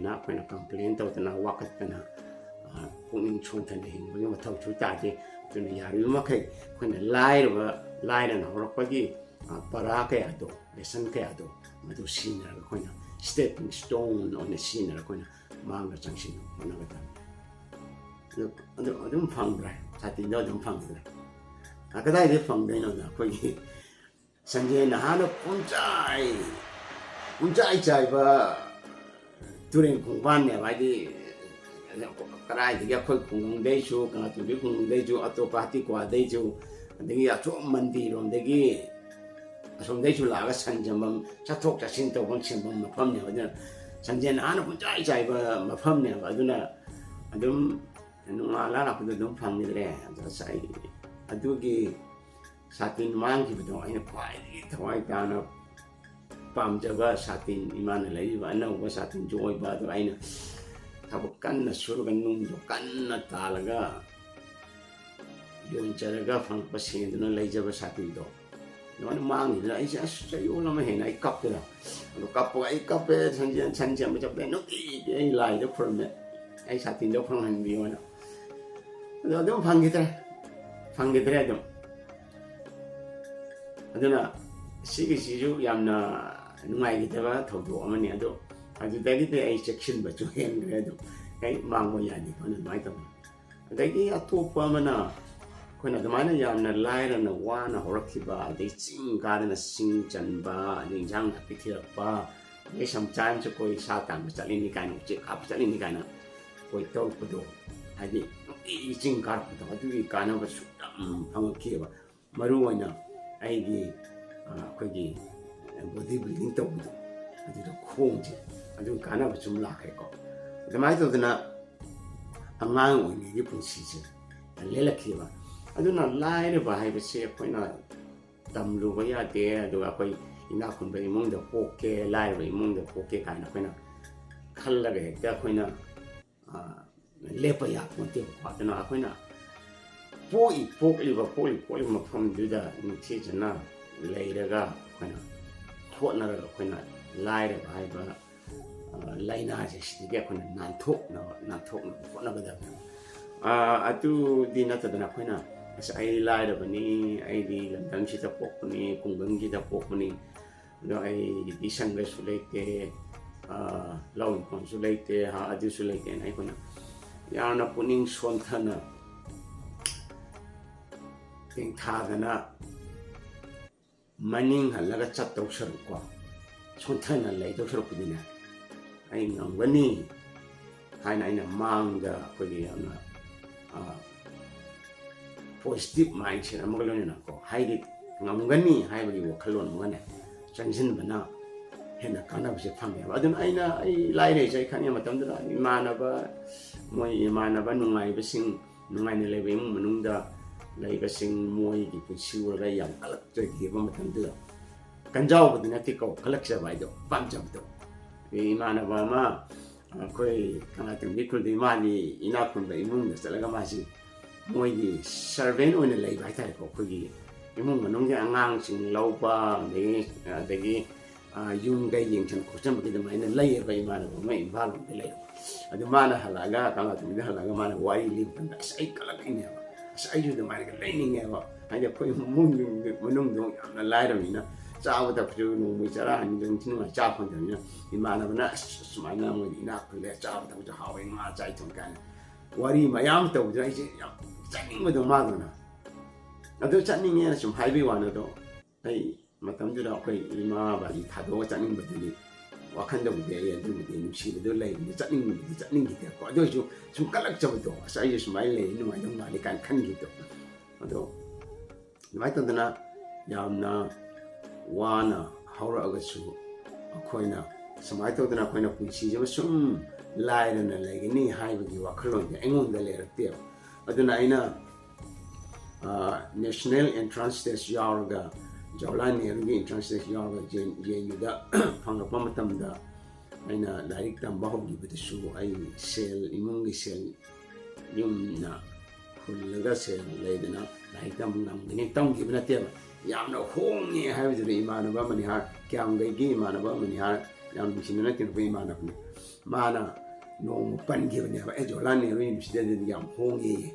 ꯍꯦꯟꯅ ꯑꯩꯈꯣꯏꯅ ꯀꯝꯄ꯭ꯂꯦꯟ ꯇꯧꯗꯅ ꯋꯥꯀꯠꯇꯅ ꯄꯨꯛꯅꯤꯡ ꯁꯣꯟꯊꯅ ꯍꯤꯡꯕꯒꯤ ꯃꯊꯧꯁꯨ ꯇꯥꯗꯦ ꯑꯗꯨꯅ ꯌꯥꯔꯤꯕ ꯃꯈꯩ ꯑꯩꯈꯣꯏꯅ ꯂꯥꯏꯔꯅ ꯍꯧꯔꯛꯄꯒꯤ ꯄꯔꯥ ꯀꯌꯥꯗꯣ ꯂꯦꯁꯟ ꯀꯌꯥꯗꯣ ꯃꯗꯨ ꯁꯤꯖꯤꯟꯅꯔꯒ ꯑꯩꯈꯣꯏꯅ ꯁ꯭ꯇꯦꯞꯄꯤꯡ ꯁ꯭ꯇꯣꯟ ꯑꯣꯏꯅ ꯁꯤꯖꯤꯟꯅꯔꯒ ꯑꯩꯈꯣꯏꯅ ꯃꯥꯡꯗ ꯆꯪꯁꯤꯟꯅꯕ ꯍꯣꯠꯅꯒꯗꯕꯅꯤ ꯑꯗꯨꯝ ꯐꯪꯗ꯭ꯔꯦ ꯁꯥꯇꯤꯟꯗꯣ ꯑꯗꯨꯝ ꯐꯪꯗ꯭ꯔꯦ ꯀꯗꯥꯏꯗ ꯐꯪꯗꯣꯏꯅꯣꯗ ꯑꯩꯈꯣꯏꯒꯤ ꯁꯟꯖꯦ ꯅꯍꯥꯟꯅ ꯄꯨꯡꯆꯥꯏ ꯆꯥꯏꯕ ꯇꯨꯔꯦꯟ ꯈꯣꯡꯕꯥꯟꯅꯦꯕ ꯍꯥꯏꯗꯤ ꯀꯗꯥꯏꯗꯒꯤ ꯑꯩꯈꯣꯏ ꯈꯨꯡꯒꯪꯗꯩꯁꯨ ꯀꯪꯂꯥꯇꯣꯝꯕꯤ ꯈꯨꯡꯒꯪꯗꯩꯁꯨ ꯑꯇꯣꯞꯄ ꯍꯥꯇꯤꯀ꯭ꯋꯥꯗꯩꯁꯨ ꯑꯗꯒꯤ ꯑꯁꯣꯝ ꯃꯟꯗꯤꯔꯣꯝꯗꯒꯤ ꯑꯁꯣꯝꯗꯩꯁꯨ ꯂꯥꯛꯑꯒ ꯁꯟ ꯁꯦꯝꯐꯝ ꯆꯠꯊꯣꯛ ꯆꯠꯁꯤꯟ ꯇꯧꯐꯝ ꯁꯦꯝꯐꯝ ꯃꯐꯝꯅꯦꯕ ꯑꯗꯨꯅ ꯁꯟꯖꯦ ꯅꯍꯥꯟꯅ ꯄꯨꯡꯆꯥꯏ ꯆꯥꯏꯕ ꯃꯐꯝꯅꯦꯕ ꯑꯗꯨꯅ ꯑꯗꯨꯝ ꯅꯣꯡꯉꯥꯜꯂ ꯂꯥꯛꯄꯗ ꯑꯗꯨꯝ ꯐꯪꯈꯤꯗ꯭ꯔꯦ ꯑꯗꯨꯒꯤ ꯁꯥꯇꯤꯟ ꯃꯥꯡꯈꯤꯕꯗꯣ ꯑꯩꯅ ꯈ꯭ꯋꯥꯏꯗꯒꯤ ꯊꯋꯥꯏ ꯇꯥꯅ ꯄꯥꯝꯖꯕ ꯁꯥꯇꯤꯟ ꯏꯃꯥꯅ ꯂꯩꯔꯤꯕ ꯑꯅꯧꯕ ꯁꯥꯇꯤꯟꯁꯨ ꯑꯣꯏꯕ ꯑꯗꯣ ꯑꯩꯅ ꯊꯕꯛ ꯀꯟꯅ ꯁꯨꯔꯒ ꯅꯨꯡꯗꯣ ꯀꯟꯅ ꯇꯥꯜꯂꯒ ꯌꯣꯟꯖꯔꯒ ꯐꯪꯉꯛꯄ ꯁꯦꯟꯗꯨꯅ ꯂꯩꯖꯕ ꯁꯥꯇꯤꯟꯗꯣ ꯑꯗꯨꯃꯥꯏꯅ ꯃꯥꯡꯈꯤꯗꯅ ꯑꯩꯁꯦ ꯆꯌꯣꯜ ꯑꯃ ꯍꯦꯟꯅ ꯑꯩ ꯀꯞꯄꯦꯗ ꯑꯗꯣ ꯀꯞꯄꯦ ꯁꯟ ꯁꯦꯝꯕ ꯆꯠꯄꯗ ꯅꯨꯡꯇꯤꯒꯤ ꯑꯩ ꯂꯥꯏꯗ ꯈꯨꯔꯨꯝꯃꯦ ꯑꯩ ꯁꯥꯇꯤꯟꯗꯣ ꯐꯪꯍꯟꯕꯤꯌꯣꯅ ꯑꯗꯣ ꯑꯗꯨꯝ ꯐꯪꯈꯤꯗ꯭ꯔꯦ ꯑꯗꯨꯝ ꯑꯗꯨꯅ ꯁꯤꯒꯤꯁꯤꯁꯨ ꯌꯥꯝꯅ ꯅꯨꯡꯉꯥꯏꯈꯤꯗꯕ ꯊꯧꯗꯣꯛ ꯑꯃꯅꯤ ꯑꯗꯣ ꯑꯗꯨꯗꯒꯤꯗꯤ ꯑꯩ ꯆꯦꯛꯁꯤꯟꯕꯁꯨ ꯍꯦꯟꯈ꯭ꯔꯦ ꯑꯗꯨꯝ ꯑꯩ ꯃꯥꯡꯕ ꯌꯥꯗꯦ ꯑꯗꯨꯃꯥꯏꯅ ꯇꯧꯋꯤ ꯑꯗꯒꯤ ꯑꯇꯣꯞꯄ ꯑꯃꯅ ꯑꯩꯈꯣꯏꯅ ꯑꯗꯨꯃꯥꯏꯅ ꯌꯥꯝꯅ ꯂꯥꯏꯔꯅ ꯋꯥꯅ ꯍꯧꯔꯛꯈꯤꯕ ꯑꯗꯩ ꯆꯤꯡ ꯀꯥꯗꯅ ꯁꯤꯡ ꯆꯟꯕ ꯑꯗꯩ ꯏꯟꯖꯥꯡ ꯅꯥꯄꯤ ꯊꯤꯔꯛꯄ ꯑꯗꯩ ꯁꯝꯇꯥꯏꯝꯁ ꯑꯩꯈꯣꯏ ꯁꯥ ꯇꯥꯟꯕ ꯆꯠꯂꯤꯅꯤ ꯀꯥꯏꯅ ꯎꯆꯦꯛ ꯀꯥꯞꯄ ꯆꯠꯂꯤꯅꯤ ꯀꯥꯏꯅ ꯑꯩꯈꯣꯏ ꯇꯧꯔꯛꯄꯗꯣ ꯍꯥꯏꯗꯤ ꯅꯨꯡꯇꯤꯒꯤ ꯆꯤꯡ ꯀꯥꯔꯛꯄꯗꯣ ꯑꯗꯨꯒꯤ ꯀꯥꯟꯅꯕꯁꯨ ꯌꯥꯝ ꯐꯪꯉꯛꯈꯤꯑꯕ ꯃꯔꯨꯑꯣꯏꯅ ꯑꯩꯒꯤ ꯑꯩꯈꯣꯏꯒꯤ ꯕꯣꯗꯤ ꯕꯤꯜꯗꯤꯡ ꯇꯧꯕꯗꯣ ꯑꯗꯨꯗ ꯈꯣꯡꯁꯦ ꯑꯗꯨꯒꯤ ꯀꯥꯟꯅꯕꯁꯨ ꯂꯥꯛꯈ꯭ꯔꯦꯀꯣ ꯑꯗꯨꯃꯥꯏꯅ ꯇꯧꯗꯅ ꯑꯉꯥꯡ ꯑꯣꯏꯔꯤꯉꯩꯒꯤ ꯄꯨꯟꯁꯤꯁꯦ ꯂꯦꯜꯂꯛꯈꯤꯕ ꯑꯗꯨꯅ ꯂꯥꯏꯔꯕ ꯍꯥꯏꯕꯁꯤ ꯑꯩꯈꯣꯏꯅ ꯇꯝꯂꯨꯕ ꯌꯥꯗꯦ ꯑꯗꯨꯒ ꯑꯩꯈꯣꯏ ꯏꯅꯥꯛ ꯈꯨꯟꯕ ꯏꯃꯨꯡꯗ ꯄꯣꯛꯀꯦ ꯂꯥꯏꯔꯕ ꯏꯃꯨꯡꯗ ꯄꯣꯛꯀꯦ ꯀꯥꯏꯅ ꯑꯩꯈꯣꯏꯅ ꯈꯜꯂꯒ ꯍꯦꯛꯇ ꯑꯩꯈꯣꯏꯅ ꯂꯦꯞꯄ ꯌꯥꯕ ꯅꯠꯇꯦꯕꯀꯣ ꯑꯗꯨꯅ ꯑꯩꯈꯣꯏꯅ ꯄꯣꯛꯂꯤꯕ ꯃꯐꯝꯗꯨꯗ ꯅꯤꯡꯊꯤꯖꯅ ꯂꯩꯔꯒ ꯑꯩꯈꯣꯏꯅ ꯍꯣꯠꯅꯔꯒ ꯑꯩꯈꯣꯏꯅ ꯂꯥꯏꯔꯕ ꯍꯥꯏꯕ ꯂꯥꯏꯅꯥꯁꯦ ꯁꯤꯗꯒꯤ ꯑꯩꯈꯣꯏꯅ ꯅꯥꯟꯊꯣꯛꯅꯕ ꯍꯣꯠꯅꯒꯗꯕꯅꯦꯕ ꯑꯗꯨꯗꯤ ꯅꯠꯇꯗꯅ ꯑꯩꯈꯣꯏꯅ ꯑꯁ ꯑꯩ ꯂꯥꯏꯔꯕꯅꯤ ꯑꯩꯗꯤ ꯂꯝꯗꯝꯁꯤꯗ ꯄꯣꯛꯄꯅꯤ ꯈꯨꯡꯒꯪꯁꯤꯗ ꯄꯣꯛꯄꯅꯤ ꯑꯗꯣ ꯑꯩꯒꯤꯗꯤ ꯁꯪꯒꯁꯨ ꯂꯩꯇꯦ ꯂꯧ ꯏꯪꯈꯣꯜꯁꯨ ꯂꯩꯇꯦ ꯑꯗꯨꯁꯨ ꯂꯩꯇꯦꯅ ꯑꯩꯈꯣꯏꯅ ꯌꯥꯝꯅ ꯄꯨꯛꯅꯤꯡ ꯁꯣꯟꯊꯅ ꯇꯦꯡꯊꯥꯗꯅ ꯃꯅꯤꯡ ꯍꯜꯂꯒ ꯆꯠꯇꯧ ꯁꯔꯨꯛꯀꯣ ꯁꯣꯟꯊꯅ ꯂꯩꯗꯧ ꯁꯔꯨꯛꯄꯨꯗꯤꯅꯦ ꯑꯩ ꯉꯝꯒꯅꯤ ꯍꯥꯏꯅ ꯑꯩꯅ ꯃꯥꯡꯗ ꯑꯩꯈꯣꯏꯒꯤ ꯌꯥꯝꯅ ꯄꯣꯖꯤꯇꯤꯚ ꯃꯥꯏꯟꯁꯦꯠ ꯑꯃꯒ ꯂꯣꯏꯅꯅꯀꯣ ꯍꯥꯏꯗꯤ ꯉꯝꯒꯅꯤ ꯍꯥꯏꯕꯒꯤ ꯋꯥꯈꯜꯂꯣꯟ ꯑꯃꯒꯅꯦ ꯆꯪꯁꯤꯟꯕꯅ ꯍꯦꯟꯅ ꯀꯥꯟꯅꯕꯁꯦ ꯐꯪꯉꯦꯕ ꯑꯗꯨꯅ ꯑꯩ ꯂꯥꯏꯔꯩꯁꯦ ꯑꯩ ꯈꯪꯉꯦ ꯃꯇꯝꯗꯨꯗ ꯏꯃꯥꯟꯅꯕ ꯅꯨꯡꯉꯥꯏꯅ ꯂꯩꯕ ꯏꯃꯨꯡ ꯃꯅꯨꯡꯗ ꯂꯩꯕꯁꯤꯡ ꯃꯣꯏꯒꯤ ꯄꯨꯟꯁꯤ ꯎꯔꯒ ꯌꯥꯝ ꯀꯜꯂꯛꯆꯈꯤꯕ ꯃꯇꯝꯗꯨꯗ ꯀꯟꯖꯥꯎꯕꯗꯤ ꯅꯠꯇꯦꯀꯣ ꯀꯜꯂꯛꯆꯕ ꯍꯥꯏꯗꯣ ꯄꯥꯝꯖꯕꯗꯣ ꯏꯃꯥꯟꯅꯕ ꯑꯃ ꯑꯩꯈꯣꯏ ꯀꯪꯂꯥꯇꯣꯝꯕꯤ ꯈꯨꯜꯗꯒꯤ ꯃꯥꯗꯤ ꯏꯅꯥꯛ ꯈꯨꯟꯕ ꯏꯃꯨꯡꯗ ꯆꯠꯂꯒ ꯃꯥꯁꯤ ꯃꯣꯏꯒꯤ ꯁꯔꯚꯦꯟ ꯑꯣꯏꯅ ꯂꯩꯕ ꯍꯥꯏꯇꯥꯔꯦꯀꯣ ꯑꯩꯈꯣꯏꯒꯤ ꯏꯃꯨꯡ ꯃꯅꯨꯡꯒꯤ ꯑꯉꯥꯡꯁꯤꯡ ꯂꯧꯕ ꯑꯗꯒꯤ ꯌꯨꯝ ꯀꯩ ꯌꯦꯡꯁꯤꯟ ꯈꯣꯠꯆꯟꯕꯒꯤ ꯑꯗꯨꯃꯥꯏꯅ ꯂꯩꯌꯦꯕ ꯏꯃꯥꯟꯅꯕ ꯑꯃ ꯏꯝꯐꯥꯜ ꯂꯣꯝꯗ ꯂꯩꯌꯦꯕ ꯑꯗꯨ ꯃꯥꯅ ꯍꯜꯂꯛꯑꯒ ꯀꯪꯂꯥꯇꯣꯝꯕꯤꯗ ꯍꯜꯂꯛꯑꯒ ꯃꯥꯅ ꯋꯥꯔꯤ ꯂꯤꯕ ꯀꯥꯟꯗ ꯑꯁ ꯑꯩ ꯀꯜꯂꯛꯏꯅꯦꯕ ꯑꯁ ꯑꯩꯁꯨ ꯑꯗꯨꯃꯥꯏꯅ ꯂꯩꯅꯤꯡꯉꯦꯕ ꯍꯥꯏꯗꯤ ꯑꯩꯈꯣꯏ ꯏꯃꯨꯡ ꯃꯅꯨꯡꯗꯣ ꯌꯥꯝꯅ ꯂꯥꯏꯔꯕꯅꯤꯅ ꯆꯥꯕ ꯊꯛꯄꯁꯨ ꯅꯣꯡꯃꯩ ꯆꯔꯥ ꯑꯅꯤꯗ ꯅꯤꯡꯊꯤ ꯅꯨꯡꯉꯥꯏ ꯆꯥ ꯐꯪꯗꯕꯅꯤ나 ꯏꯃꯥꯟꯅꯕꯅ ꯑꯁ ꯁꯨꯃꯥꯏꯅ ꯃꯣꯏꯗꯤ ꯏꯅꯥꯛ ꯈꯨꯜꯂꯦ ꯆꯥꯕ ꯊꯛꯄꯁꯨ ꯍꯥꯎꯋꯦ ꯉꯥ ꯆꯥꯏ ꯊꯨꯝ ꯀꯥꯏꯅ ꯋꯥꯔꯤ ꯃꯌꯥꯝ ꯇꯧꯕꯗꯨꯅ ꯑꯩꯁꯦ ꯌꯥꯝ ꯆꯠꯅꯤꯡꯕꯗꯣ ꯃꯥꯗꯨꯅ ꯑꯗꯨ ꯆꯠꯅꯤꯡꯉꯦꯅ ꯁꯨꯝ ꯍꯥꯏꯕꯒꯤ ꯋꯥꯅꯤ ꯑꯗꯣ ꯑꯩ ꯃꯇꯝꯗꯨꯗ ꯑꯩꯈꯣꯏ ꯏꯃꯥ ꯕꯥꯗꯤ ꯊꯥꯗꯣꯛꯑꯒ ꯆꯠꯅꯤꯡꯕꯗꯨꯗꯤ ꯋꯥꯈꯟꯗꯕꯨꯗꯤ ꯑꯩ ꯑꯗꯨꯕꯨꯗꯤ ꯅꯨꯡꯁꯤꯕꯗꯣ ꯂꯩꯕꯗ ꯆꯠꯅꯤꯡꯈꯤꯗꯦꯀꯣ ꯑꯗꯨ ꯑꯣꯏꯔꯁꯨ ꯁꯨꯝ ꯀꯜꯂꯛꯆꯕꯗꯣ ꯑꯁ ꯑꯩꯁꯨ ꯁꯨꯃꯥꯏꯅ ꯂꯩ ꯅꯨꯡꯉꯥꯏꯗꯧ ꯃꯥꯜꯂꯤ ꯀꯥꯏꯅ ꯈꯟꯈꯤꯕꯗꯣ ꯑꯗꯣ ꯑꯗꯨꯃꯥꯏꯅ ꯇꯧꯗꯅ ꯌꯥꯝꯅ ꯋꯥꯅ ꯍꯧꯔꯛꯑꯒꯁꯨ ꯑꯩꯈꯣꯏꯅ ꯁꯨꯃꯥꯏꯅ ꯇꯧꯗꯅ ꯑꯩꯈꯣꯏꯅ ꯄꯨꯟꯁꯤꯁꯤꯃ ꯁꯨꯝ ꯂꯥꯏꯔꯅ ꯂꯩꯒꯅꯤ ꯍꯥꯏꯕꯒꯤ ꯋꯥꯈꯜꯂꯣꯟꯁꯦ ꯑꯩꯉꯣꯟꯗ ꯂꯩꯔꯛꯇꯦꯕ ꯑꯗꯨꯅ ꯑꯩꯅ ꯅꯦꯁꯅꯦꯜ ꯑꯦꯟꯇ꯭ꯔꯥꯟꯁ ꯇꯦꯁ ꯌꯥꯎꯔꯒ ꯖꯋꯥꯍꯔꯂꯥꯜ ꯅꯦꯍꯔꯨꯒꯤ ꯑꯦꯟꯇ꯭ꯔꯥꯟꯁ ꯇꯦꯁ ꯌꯥꯎꯔꯒ JNUꯗ ꯐꯪꯉꯛꯄ ꯃꯇꯝꯗ ꯑꯩꯅ ꯂꯥꯏꯔꯤꯛ ꯇꯝꯕ ꯍꯧꯈꯤꯕꯗꯁꯨ ꯑꯩ ꯏꯃꯨꯡꯒꯤ ꯁꯦꯜ ꯌꯨꯝꯅ ꯍꯨꯜꯂꯒ ꯁꯦꯜ ꯂꯩꯗꯅ ꯂꯥꯏꯔꯤꯛ ꯇꯝꯕ ꯉꯝꯒꯅꯤ ꯇꯝꯈꯤꯕ ꯅꯠꯇꯦꯕ ꯌꯥꯝꯅ ꯍꯣꯡꯉꯦ ꯍꯥꯏꯕꯗꯨꯗ ꯏꯃꯥꯟꯅꯕ ꯑꯃꯅꯤ ꯀ꯭ꯌꯥꯝꯒꯩꯒꯤ ꯏꯃꯥꯟꯅꯕ ꯑꯃꯅꯤ ꯌꯥꯝ ꯅꯨꯡꯁꯤꯅꯅ ꯇꯤꯟꯅꯕ ꯏꯃꯥꯟꯅꯕꯅꯤ mana nong panggilnya Jawaharlal Nehru University yang hongi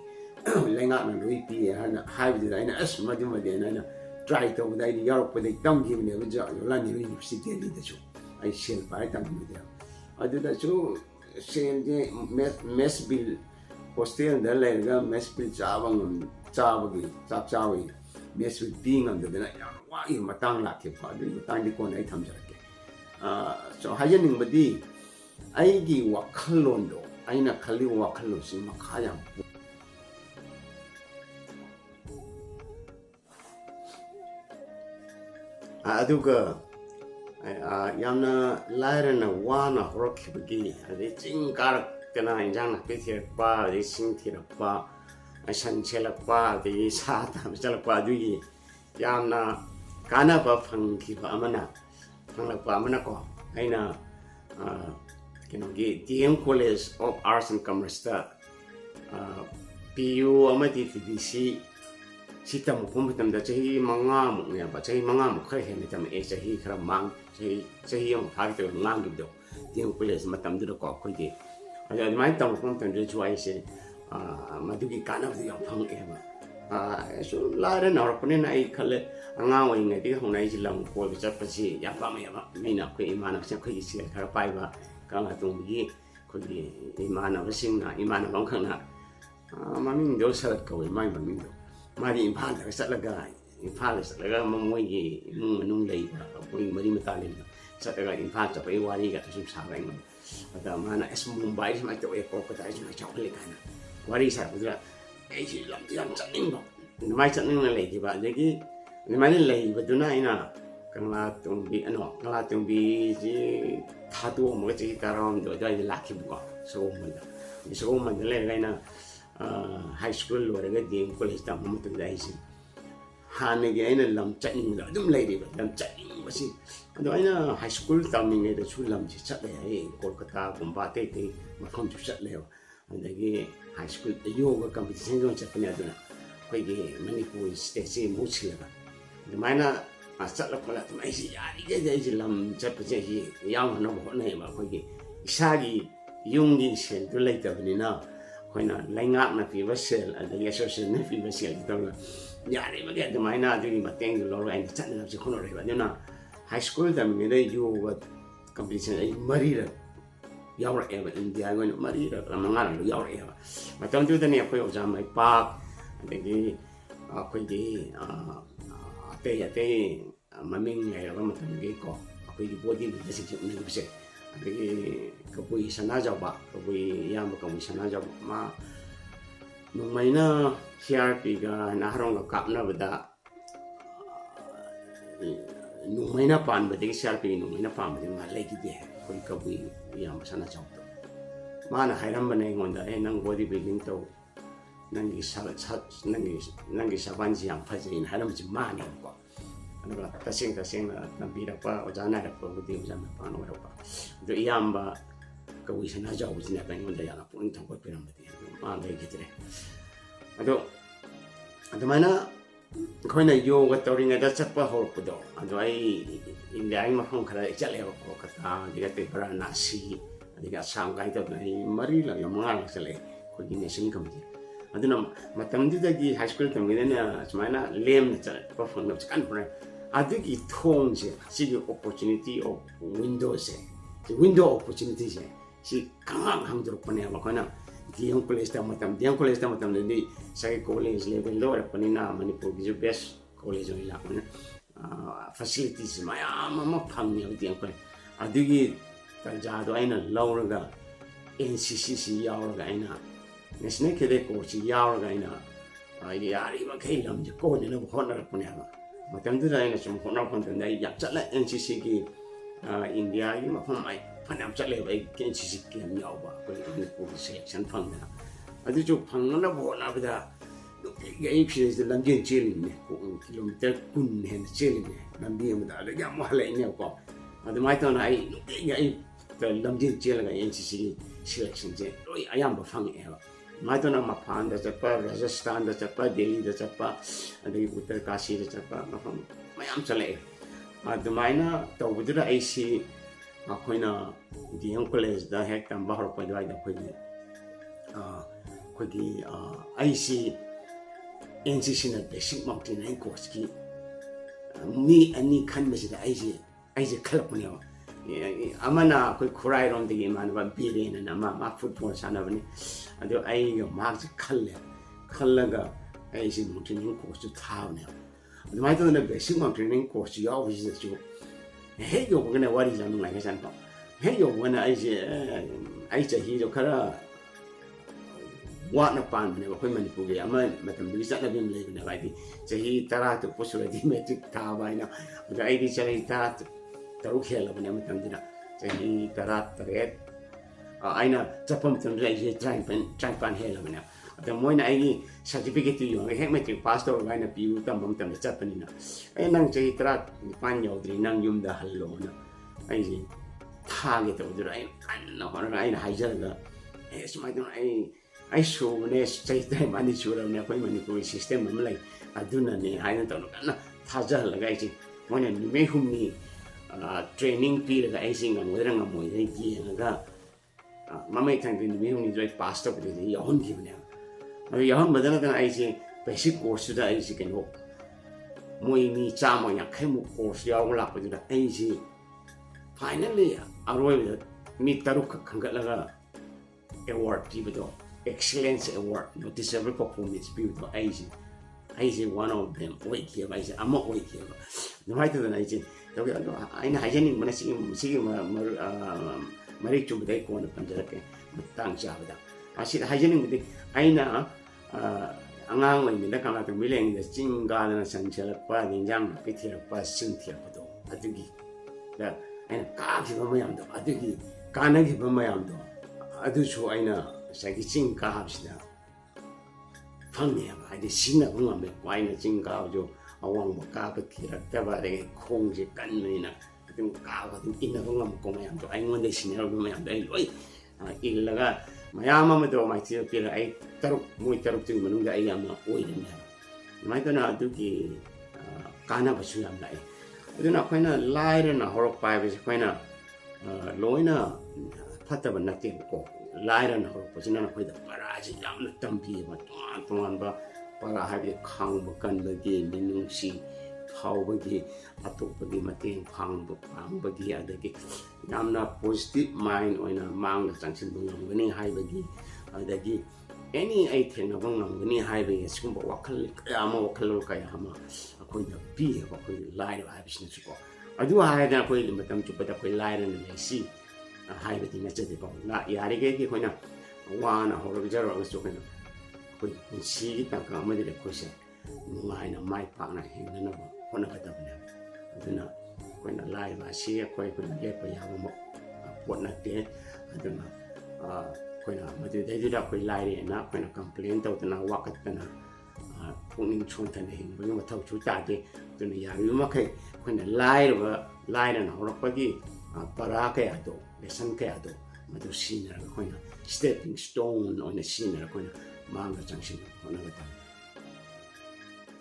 lengak na lui pi hana hybrid aina as madu aina try to dai di Europe they don't give me Jawaharlal Nehru University ni da chu ai shell pai tam ni da adu da chu sen je mess bill hostel da le ga mess bill chawang chawagi chak chawi mess bill being on the na wa I matang la ke pa du matang di ko nai tham ja ke so hayan ning badi ai gi wakhalon do aina khali wakhalo si makhaya aduga yamna lairana wana horokibagi ade chingkar kana injang na pethir pa de singthir pa asan chelak pa de sata chelak pa dugi yamna kana pa phangki pa amana phanglak pa amana ko aina kinogi DM College of Arts and Commerce ta PU amati TDC sitam kumputam da chahi manga mu ne ba chahi manga mu khai he ne tam e chahi khara mang chahi yang phag te ngang gi do DM College matam du ko khoi de aja mai tam kumputam de chuai se madugi kana du yang phang e ba so la re na ro pone na ai khale anga wai ngai ti hong nai ji lam ko bi chat pa si ya pa me ba mi na khoi imana se khoi si khara pai ba kanga tung gi khoi imana ba sing na imana bang khang na mami do salat ko mai mami do mari impal da satlaga impal satlaga mamoi gi nung lei ba koi mari mata le satlaga impal cha pai wari ga sum sa rai ma ada mana es Mumbai ma to e ko ta ma cha le kana wari sa budra ai ji lam chat ning ba mai chat ning le gi ba le gi ni mai le ba du na ina kangla tung bi ano kangla tung bi ji tha tu mo ji ta rom do dai la ki bu so ma le ga na high school or a game college tam mo tu dai si han ge aina lam chain da dum lai ba lam chain ba si ado aina high school tam ni da chu lam chi chat le ai Kolkata Bomba te ma khom chu chat le anda ge high school yoga competition jo chat ne aduna koi ge Manipur state si mo chi la de maina chat la ko la mai si ya ge ge lam chat pa ji yang no ho ne ma koi ge isa gi yung gi sen tu lai ta ni na koina laingak na pi basel ada association na pi basel tong ya ni ba ge de mai na du ma teng lo ai chat na ji khono re ba na high school da mi de yu wa competition ai mari ra yaw ra e ba India go mari ra ma nga lo yaw ra e ba ma tong tu de ne ko yo ja mai pa de gi ko gi te ma ming ngai ra ma tong gi ko ko gi body de se ni bi se cái bụi sana giàu bạc cái bụi yam cái bụi sana giàu mà nung mai na CRP ga na harong ga kap na bada nung mai na pan bada CRP nung mai na pan bada ma lagi de cái bụi yam sana giàu to ma na hairam bane ngonda nang body building to nang gi saban ji yang phaji in hairam ji ma ni ko anaga tasing na nabira pa ojana da pa budi ojana pa no pa do iamba ka wi sana jaw ji na kan wanda ya na point ko piram bati ma le gitre ado mana koina yo ga toringa da chapa hor pudo ado ai india ai ma hong khara chale ko kata diga te para nasi diga sang kai to ai mari la yo mangal chale ko ni sing kam ji aduna matam di gi high school tam ni na smaina lem na pa phone na kan pura adigi thong je si opportunity of windows je window opportunity je si kang hang dro pane ma kana diang college tam ni sai college level lo ra pane na Manipur gi best college oi la facilities ma ya ma phang ni diang ko adigi ta ja do aina law ga NCC si yaw ga aina national kede ko si yaw ga aina ai yari ma kai lam je ko ni no ho na pane ma matam tu dai na chum khona kon tan dai yak chat la NCC ki India yi ma pham ai phanam chat le bai NCC ki am yaw ba ko ni ko selection phang na adu chu phang na bo na ba da ge ai phi de lam je che li ne ko kilometer kun hen che li ne lam bi ma da ya ma le ne ko adu mai ta na ai ge ai ta lam je che la ga NCC selection je oi ayam ba phang e ba mai to na ma phan da chapa Rajasthan da chapa Delhi da chapa adai Uttar Kashi da chapa ma pham mayam chale adu mai na to budra ai si ꯑꯩꯈꯣꯏꯅ DM ꯀꯣꯂꯦꯖꯗ ꯍꯦꯛ ꯇꯝꯕ ꯍꯧꯔꯛꯄ ꯑꯗꯨꯋꯥꯏꯗ ꯑꯩꯈꯣꯏꯒꯤ ꯑꯩꯁꯤ NCCꯅ basic mountaineering ꯀꯣꯔꯁꯀꯤ ꯃꯤ ꯑꯅꯤ ꯈꯟꯕꯁꯤꯗ ꯑꯩꯁꯦ ꯈꯜꯂꯛꯄꯅꯦꯕ ꯑꯃꯅ ꯑꯩꯈꯣꯏ ꯈꯨꯔꯥꯏꯔꯣꯝꯗꯒꯤ ꯏꯃꯥꯟꯅꯕ ꯕꯤꯔꯦꯟ ꯑꯃ ꯃꯥ ꯐꯨꯠꯕꯣꯜ ꯁꯥꯟꯅꯕꯅꯤ ꯑꯗꯣ ꯑꯩꯒ ꯃꯍꯥꯛꯁꯦ ꯈꯜꯂꯒ ꯑꯩꯁꯦ ꯃꯥꯎꯟꯇꯦꯅꯤꯌꯔꯤꯡ ꯀꯣꯔꯁꯁꯨ ꯊꯥꯕꯅꯦꯕ ꯑꯗꯨꯃꯥꯏꯅ ꯇꯧꯗꯅ ꯕꯦꯁꯤꯛ ꯃꯥꯎꯟꯇꯦꯅꯤꯌꯔꯤꯡ ꯀꯣꯔꯁꯁꯨ ꯌꯥꯎꯕꯁꯤꯗꯁꯨ ꯍꯦꯛ ꯌꯧꯕꯒꯅ ꯋꯥꯔꯤꯁꯦ ꯌꯥꯝ ꯅꯨꯡꯉꯥꯏꯈ꯭ꯔꯖꯥꯠꯅꯤꯀꯣ ꯍꯦꯛ ꯌꯧꯕꯒꯅ ꯑꯩ ꯆꯍꯤꯗꯣ ꯈꯔ ꯋꯥꯠꯅ ꯄꯥꯟꯕꯅꯦꯕ ꯑꯩꯈꯣꯏ ꯃꯅꯤꯄꯨꯔꯒꯤ ꯑꯃ ꯃꯇꯝꯗꯨꯒꯤ ꯆꯠꯅꯕꯤ ꯑꯃ ꯂꯩꯕꯅꯦꯕ ꯍꯥꯏꯗꯤ ꯆꯍꯤ 10 ꯁꯨꯔꯗꯤ ꯃꯦꯇ꯭ꯔꯤꯛ ꯊꯥꯕ ꯍꯥꯏꯅ ꯑꯗꯣ ꯑꯩꯗꯤ ꯆꯍꯤ 13 ꯍꯦꯜꯂꯕꯅꯦ ꯃꯇꯝꯗꯨꯗ ꯆꯍꯤ 18 ꯑꯩꯅ ꯆꯠꯄ ꯃꯇꯝꯗꯨꯗ ꯑꯩꯁꯦ 19 ꯍꯦꯜꯂꯕꯅꯦꯕ ꯑꯗꯣ ꯃꯣꯏꯅ ꯑꯩꯒꯤ ꯁꯥꯔꯇꯤꯐꯤꯀꯦꯠꯇꯨ ꯌꯦꯡꯉꯒ ꯍꯦꯛ ꯃꯦꯇ꯭ꯔꯤꯛ ꯄꯥꯁ ꯇꯧꯔꯒ ꯑꯩꯅ PU ꯇꯝꯕ ꯃꯇꯝꯗ ꯆꯠꯄꯅꯤꯅ ꯅꯪ ꯆꯍꯤ 19 ꯌꯧꯗ꯭ꯔꯤ ꯅꯪ ꯌꯨꯝꯗ ꯍꯜꯂꯣꯅ ꯑꯩꯁꯦ ꯊꯥꯒꯦ ꯇꯧꯕꯗꯨꯗ ꯑꯩꯅ ꯀꯟꯅ ꯍꯣꯠꯅꯔꯒ ꯑꯩꯅ ꯍꯥꯏꯖꯔꯒ ꯁꯨꯃꯥꯏꯅ ꯇꯧꯅ ꯑꯩ ꯁꯨꯕꯅꯦ ꯆꯍꯤ 12 ꯁꯨꯔꯕꯅꯦ ꯑꯩꯈꯣꯏ ꯃꯅꯤꯄꯨꯔꯒꯤ ꯁꯤꯁꯇꯦꯝ ꯑꯃ ꯂꯩ ꯑꯗꯨꯅꯅꯦ ꯍꯥꯏꯅ ꯇꯧꯅ ꯀꯟꯅ ꯊꯥꯖꯍꯜꯂꯒ ꯑꯩꯁꯦ ꯃꯣꯏꯅ ꯅꯨꯃꯤꯠ 6ꯅꯤ ꯇ꯭ꯔꯦꯅꯤꯡ ꯄꯤꯔꯒ ꯑꯩꯁꯦ ꯉꯝꯒꯗ꯭ꯔꯥ ꯉꯝꯃꯣꯏꯗ꯭ꯔꯥ ꯌꯦꯡꯉꯒ ꯃꯃꯩ ꯊꯪꯗ ꯅꯨꯃꯤꯠ 6ꯅꯤꯗꯨ ꯑꯩ ꯄꯥꯁ ꯇꯧꯕꯗꯗꯤ ꯌꯥꯎꯍꯟꯈꯤꯕꯅꯦꯕ ꯑꯗꯨ ꯌꯥꯎꯍꯟꯕꯗ ꯅꯠꯇꯅ ꯑꯩꯁꯦ ꯕꯦꯁꯤꯛ ꯀꯣꯔꯁꯇꯨꯗ ꯑꯩꯁꯦ ꯀꯩꯅꯣ ꯃꯣꯏ ꯃꯤ 150-ꯃꯨꯛ ꯀꯣꯔꯁ ꯌꯥꯎꯕ ꯂꯥꯛꯄꯗꯨꯗ ꯑꯩꯁꯦ ꯐꯥꯏꯅꯦꯜꯂꯤ ꯑꯔꯣꯏꯕꯗ ꯃꯤ 6ꯈꯛ ꯈꯟꯒꯠꯂꯒ ꯑꯦꯋꯥꯔꯗ ꯄꯤꯕꯗꯣ ꯑꯦꯛꯁꯤꯂꯦꯟꯁ ꯑꯦꯋꯥꯔꯗ ꯅꯣꯇꯤꯁꯦꯕꯜ ꯄꯔꯐꯣꯔꯃꯦꯟꯁ ꯄꯤꯕꯗꯣ ꯑꯩꯁꯦ one of them ꯑꯣꯏꯈꯤꯕ ꯑꯩꯁꯦ ꯑꯃ ꯑꯣꯏꯈꯤꯕ ꯑꯗꯨꯃꯥꯏꯅ ꯇꯧꯗꯅ ꯑꯩꯁꯦ ꯇꯧꯒꯦ ꯑꯗꯣ ꯑꯩꯅ ꯍꯥꯏꯖꯅꯤꯡꯕꯅ ꯁꯤꯒꯤ ꯃꯔꯤꯛ ꯆꯨꯝꯕꯗ ꯑꯩ ꯀꯣꯟꯅ ꯄꯟꯖꯔꯛꯀꯦ ꯃꯇꯥꯡ ꯆꯥꯕꯗ ꯑꯁꯤꯗ ꯍꯥꯏꯖꯅꯤꯡꯕꯗꯤ ꯑꯩꯅ ꯑꯉꯥꯡ ꯑꯣꯏꯔꯤꯉꯩꯗ ꯀꯪꯂꯥ ꯂꯩꯔꯤꯉꯩꯗ ꯆꯤꯡ ꯀꯥꯗꯅ ꯁꯟ ꯁꯦꯜꯂꯛꯄ ꯏꯟꯖꯥꯡ ꯅꯥꯄꯤ ꯊꯤꯔꯛꯄ ꯁꯤꯡ ꯊꯤꯔꯛꯄꯗꯣ ꯑꯗꯨꯒꯤ ꯑꯩꯅ ꯀꯥꯈꯤꯕ ꯃꯌꯥꯝꯗꯣ ꯑꯗꯨꯒꯤ ꯀꯥꯟꯅꯈꯤꯕ ꯃꯌꯥꯝꯗꯣ ꯑꯗꯨꯁꯨ ꯑꯩꯅ ꯉꯁꯥꯏꯒꯤ ꯆꯤꯡ ꯀꯥꯕꯁꯤꯗ ꯐꯪꯉꯦꯕ ꯍꯥꯏꯗꯤ ꯁꯤꯖꯤꯟꯅꯕ ꯉꯝꯃꯦꯀꯣ ꯑꯩꯅ ꯆꯤꯡ ꯀꯥꯕꯁꯨ ꯑꯋꯥꯡꯕ ꯀꯥꯕ ꯊꯤꯔꯛꯇꯕ ꯑꯗꯒꯤ ꯈꯣꯡꯁꯦ ꯀꯟꯕꯅꯤꯅ ꯑꯗꯨꯝ ꯀꯥꯕ ꯑꯗꯨꯝ ꯏꯟꯅꯕ ꯉꯝꯃꯛꯄ ꯃꯌꯥꯝꯗꯣ ꯑꯩꯉꯣꯟꯗ ꯁꯤꯟꯅꯔꯕ ꯃꯌꯥꯝꯗꯣ ꯑꯩ ꯂꯣꯏ ꯏꯜꯂꯒ ꯃꯌꯥꯝ ꯑꯃꯗꯣ ꯃꯥꯏꯊꯤꯕ ꯄꯤꯔꯒ ꯑꯩ ꯃꯣꯏ 6ꯇꯨꯒꯤ ꯃꯅꯨꯡꯗ ꯑꯩ ꯑꯃ ꯑꯣꯏꯔꯤꯅꯦꯕ ꯑꯗꯨꯃꯥꯏꯅ ꯇꯧꯅ ꯑꯗꯨꯒꯤ ꯀꯥꯟꯅꯕꯁꯨ ꯌꯥꯝ ꯂꯥꯛꯑꯦ ꯑꯗꯨꯅ ꯑꯩꯈꯣꯏꯅ ꯂꯥꯏꯔꯅ ꯍꯧꯔꯛꯄ ꯍꯥꯏꯕꯁꯦ ꯑꯩꯈꯣꯏꯅ ꯂꯣꯏꯅ ꯐꯠꯇꯕ ꯅꯠꯇꯦꯕꯀꯣ ꯂꯥꯏꯔꯅ ꯍꯧꯔꯛꯄꯁꯤꯅ ꯑꯩꯈꯣꯏꯗ ꯄꯔꯥꯁꯤ ꯌꯥꯝꯅ ꯇꯝꯕꯤꯌꯦꯕ ꯇꯣꯉꯥꯟꯕ ꯄꯔꯥ ꯍꯥꯏꯕꯗꯤ ꯈꯥꯡꯕ ꯀꯟꯕꯒꯤ ꯃꯤꯅꯨꯡꯁꯤ ꯐꯥꯎꯕꯒꯤ ꯑꯇꯣꯞꯄꯒꯤ ꯃꯇꯦꯡ ꯄꯥꯡꯕꯒꯤ ꯑꯗꯒꯤ ꯌꯥꯝꯅ ꯄꯣꯖꯤꯇꯤꯚ ꯃꯥꯏꯟ ꯑꯣꯏꯅ ꯃꯥꯡꯗ ꯆꯪꯁꯤꯟꯕ ꯉꯝꯒꯅꯤ ꯍꯥꯏꯕꯒꯤ ꯑꯗꯒꯤ ꯑꯦꯅꯤ ꯑꯩ ꯊꯦꯡꯅꯕ ꯉꯝꯒꯅꯤ ꯍꯥꯏꯕꯒꯤ ꯑꯁꯤꯒꯨꯝꯕ ꯋꯥꯈꯜꯂꯣꯟ ꯀꯌꯥ ꯑꯃ ꯑꯩꯈꯣꯏꯗ ꯄꯤꯌꯦꯕ ꯑꯩꯈꯣꯏꯒꯤ ꯂꯥꯏꯔꯕ ꯍꯥꯏꯕꯁꯤꯅꯁꯨꯀꯣ ꯑꯗꯨ ꯍꯥꯏꯔꯗꯅ ꯑꯩꯈꯣꯏꯒꯤ ꯃꯇꯝ ꯆꯨꯞꯄꯗ ꯑꯩꯈꯣꯏ ꯂꯥꯏꯔꯅ ꯂꯩꯁꯤ ꯍꯥꯏꯕꯗꯤ ꯅꯠꯆꯗꯦꯀꯣ ꯌꯥꯔꯤꯈꯩꯗꯤ ꯑꯩꯈꯣꯏꯅ ꯋꯥꯅ ꯍꯧꯔꯒꯁꯨ ꯑꯩꯈꯣꯏ ꯄꯨꯟꯁꯤꯒꯤ ꯇꯥꯡꯀꯛ ꯑꯃꯗꯤ ꯑꯩꯈꯣꯏꯁꯦ ꯅꯨꯡꯉꯥꯏꯅ ꯃꯥꯏ ꯄꯥꯛꯅ ꯍꯤꯡꯅꯅꯕ ꯍꯣꯠꯅꯒꯗꯕꯅꯦꯕ ꯑꯗꯨꯅ ꯑꯩꯈꯣꯏꯅ ꯂꯥꯏꯔꯕ ꯑꯁꯤ ꯑꯩꯈꯣꯏꯅ ꯂꯦꯞꯄ ꯌꯥꯕ ꯄꯣꯠ ꯅꯠꯇꯦ ꯑꯗꯨꯅ ꯑꯩꯈꯣꯏꯅ ꯃꯗꯨꯗꯩꯗꯨꯗ ꯑꯩꯈꯣꯏ ꯂꯥꯏꯔꯦꯅ ꯑꯩꯈꯣꯏꯅ ꯀꯝꯄ꯭ꯂꯦꯟ ꯇꯧꯗꯅ ꯋꯥꯀꯠꯇꯅ ꯄꯨꯛꯅꯤꯡ ꯁꯣꯟꯊꯅ ꯍꯤꯡꯕꯒꯤ ꯃꯊꯧꯁꯨ ꯇꯥꯗꯦ ꯑꯗꯨꯅ ꯌꯥꯔꯤꯕ ꯃꯈꯩ ꯑꯩꯈꯣꯏꯅ ꯂꯥꯏꯔꯅ ꯍꯧꯔꯛꯄꯒꯤ ꯄꯔꯥ ꯀꯌꯥꯗꯣ ꯂꯦꯁꯟ ꯀꯌꯥꯗꯣ ꯃꯗꯨ ꯁꯤꯖꯤꯟꯅꯔꯒ ꯑꯩꯈꯣꯏꯅ ꯁ꯭ꯇꯦꯞꯄꯤꯡ ꯁ꯭ꯇꯣꯟ ꯑꯣꯏꯅ ꯁꯤꯖꯤꯟꯅꯔꯒ ꯑꯩꯈꯣꯏꯅ ꯃꯥꯡꯗ ꯆꯪꯁꯤꯟꯅꯕ ꯍꯣꯠꯅꯒꯗꯕꯅꯤ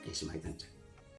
ꯑꯩ ꯁꯨꯃꯥꯏꯅ ꯊꯝꯖꯒꯦ